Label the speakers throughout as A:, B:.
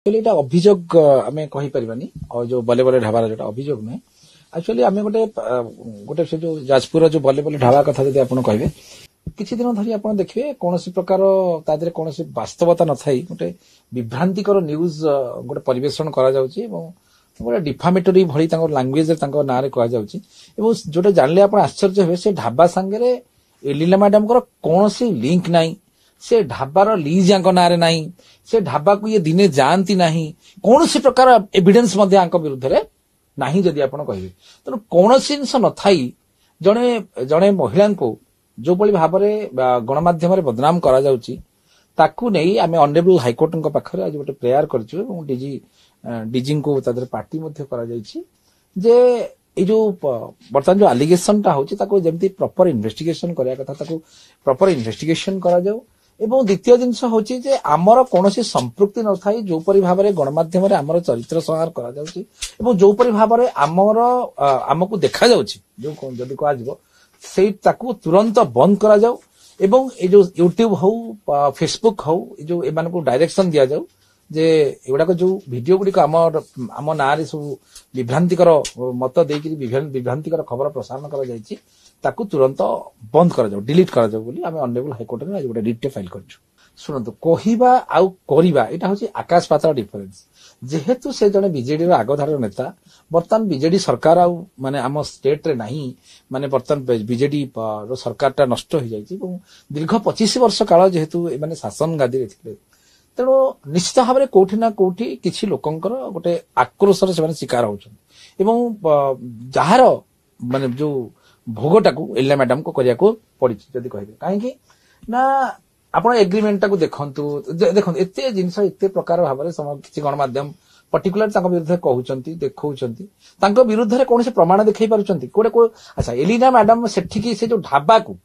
A: এটা অভিযোগ আমি কহিপারিবানি जो बले बले ढाबार जो अभियोग नुहे एक्चुअली आम गोटे गोटे से जो जाजपुर जो बले बले ढाबा कथा जब आप कहे किसी दिन धरी आप देखिए कौन प्रकार तादे कौन वास्तवता न थी गोटे विभ्रांतिकर न्यूज गोटे परिवेषण करा गोटे डिफामेटरी भली लांगुएज ना जोटा जानले आप आश्चर्य हुए से ढाबा सांगे एलिना मैडम कौन लिंक नाई से ढाबार लीज ना नहीं से ढाबा को ये दिने जानती नहीं कौन प्रकार एविडेंस विरुद्ध रे नहीं जदि आप कहे तेणु कौन जिनस न थी जड़े जड़े महिला को जो भाव में गणमाध्यम बदनाम करा नहीं आम ऑनरेबल हाईकोर्ट पाखे आज गोटे प्रेयर कर डीजी को पार्टी जे ये जो बर्तमान जो आलिगेशन टा होची जमती प्रॉपर इन्वेस्टिगेशन करिया कथा प्रॉपर इन्वेस्टिगेशन करा जाऊ एवं द्वितीय जिनस होची जे आमर कोनोसी संपृक्ति न थाई जो परि भाव में गणमाध्यम रे आमर चरित्र संहार करा जाउची एवं जो परि भाव में आमर आमको देखा जाउची जो जदि कहा जिवो से ताकू तुरंत बंद करा जाऊ एवं ए जो यूट्यूब हो फेसबुक हो जो एमान को डायरेक्शन दिया जाऊ जे एगुड़ा जो वीडियो गुड़ी आम ना सब विभ्रांतिकर मत देकी विभ्रांतिकर खबर प्रसारण करा जायछि ताकू तुरंत बंद करा जाऊ डिलीट करा जाऊ बोली आम ऑनरेबल हाईकोर्ट में आज गोटे रिट फाइल करछु सुनंतु कहिबा आउ करिबा एटा होछि आकाश पाताल डिफरेंस जेहेतु से जने बीजेडी रो आगधार नेता बर्तमान बीजेडी सरकार आउ माने आम स्टेट रे नहीं माने बर्तमान बीजेडी रो सरकारटा नष्ट हो जायछि दीर्घ 25 वर्ष काल जेहेतु माने शासन गादी रे थिले तेणु निश्चित भाव में कौटी ना कौटी किसी लोकंकर गोटे आक्रोश शिकार होछन एवं जार माने जो भोगटा को एलिना मैडम को करिया को पड़ी जदि कहिबे काहेकि ना आपण एग्रीमेंट को देखंतु एते जिंस एते प्रकार भाव में किसी गणमाध्यम पर्टिकुलर तांको विरुद्ध कहउचंती देखौचंती तांको विरुद्ध रे कोनसे प्रमाण देखै पारुचंती कोडे को अच्छा एलिना मैडम सेठी की से जो ढाबा को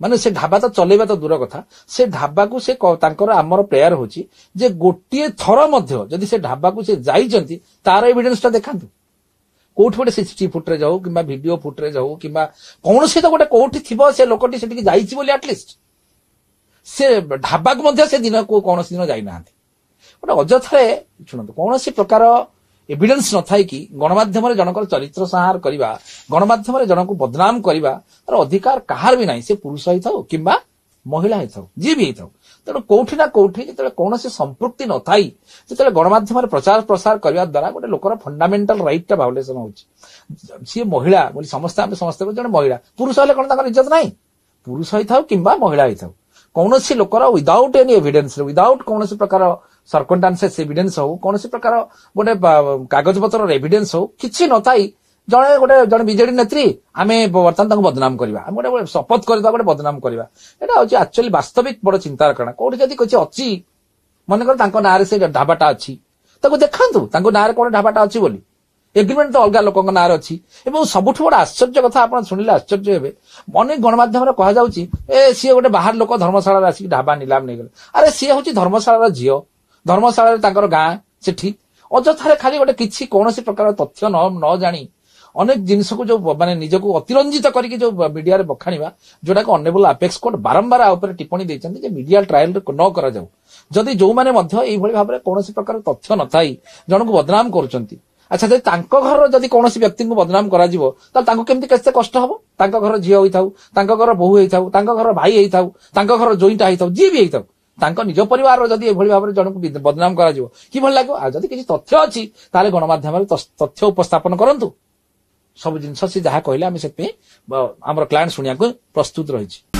A: माने से ढाबा तो चलेबा तो दूर कथा से ढाबा को से तांकर आमर प्रेयर होची जे गोटिए थर मध्य जदि से ढाबा को से जाइचंती तार एविडेंस टा देखांतु कोठी गोटे सीसीटीवी फुटेज हो किंबा वीडियो फुटेज हो किंबा कौन से तो गोटे कोठी थिबो से लोकटी सेठी जाइछि बोली एटलिस्ट से ढाबा को मध्य से दिन को कौन दिन जाई नांती गोटे अजथरे सुनंतु कौन प्रकार एविडेंस न थाई कि गणमाध्यम जनकर चरित्र संहार करवा गणमाध्यम जन को बदनाम करवा तार अधिकार कहार भी नहीं से पुरुष ही थाउ किंबा महिला ही थाउ जी भी थाउ तेणु कौठी ना कौठी जो कौन संपृक्ति न थाई जो गणमाध्यम प्रचार प्रसार करने द्वारा गोटे लोकर फंडामेंटाल राइट टा भायोलेसन होची सी महिला बोली समस्ते समस्ते जन महिला पुरुष हेले कौन ताकर इज्जत नहीं पुरुष ही थाउ किंबा महिला ही थाउ कौन लोकर विदाउट एनी एविडेंस विदाउट कौन प्रकार सर्कमस्टांसेस एविडेंस हो कौन प्रकार गोटे कागज पत्र एविडेंस हो किसी न थाई जड़े गोटे जड़े बीजेडी नेत्री आम बर्तमान बदनाम करवा गोटे शपथ करवा गोटे बदनाम करवा यहाँ हूँ एक्चुअली वास्तविक बड़ चिंतार कारण कौटी जदि किसी अच्छी मनकर ना से ढाबाटा अच्छी देखा ना कौन ढाबाटा अच्छी बोली एग्रीमेंट तो अलग लोक ना अच्छी सबुठ बड़ा आश्चर्य कथा आप शुणिले आश्चर्य हे अनेक गणमाध्यम कह सी गोटे बाहर लोक धर्मशाला आसिक ढाबा निलाम नहीं गले अरे सी हूँ धर्मशाला झील धर्मशाला गाँ सेठी अजथारे खाली गोटे किसी कौन प्रकार तथ्य न जानी अनेक जिनस को जो माने निजक अतिरंजित करके जो मीडिया रे बखाणीवा जोटा को ऑनरेबल अपेक्स कोर्ट बारंबार आ ऊपर टिप्पणी देइछन्ती जे मीडिया ट्रायल न करा जाऊ जदि जो माने मध्य एई भली भाबरे कोनोसी प्रकार तथ्य न थाई जन को बदनाम करूचंती अच्छा जदि तांको घर जदि कोनोसी व्यक्ति को बदनाम करा जिवो त तांको केमति केते कष्ट हबो तांको घर झियो होई थाउ तांको घर बहु होई थाउ तांको घर भाई होई थाउ तांको घर जोईटा होई थाउ जी भी होई थाउ तांको निज परिवार जदि एभली भाबरे जन को बदनाम करा जिवो कि भल लागो आ जदि किछि तथ्य अछि ताले गणमाध्यम रे तथ्य उपस्थापन करंतु सब जिनस से जहाँ कहले आम से आम क्लायंट शुणा प्रस्तुत रही।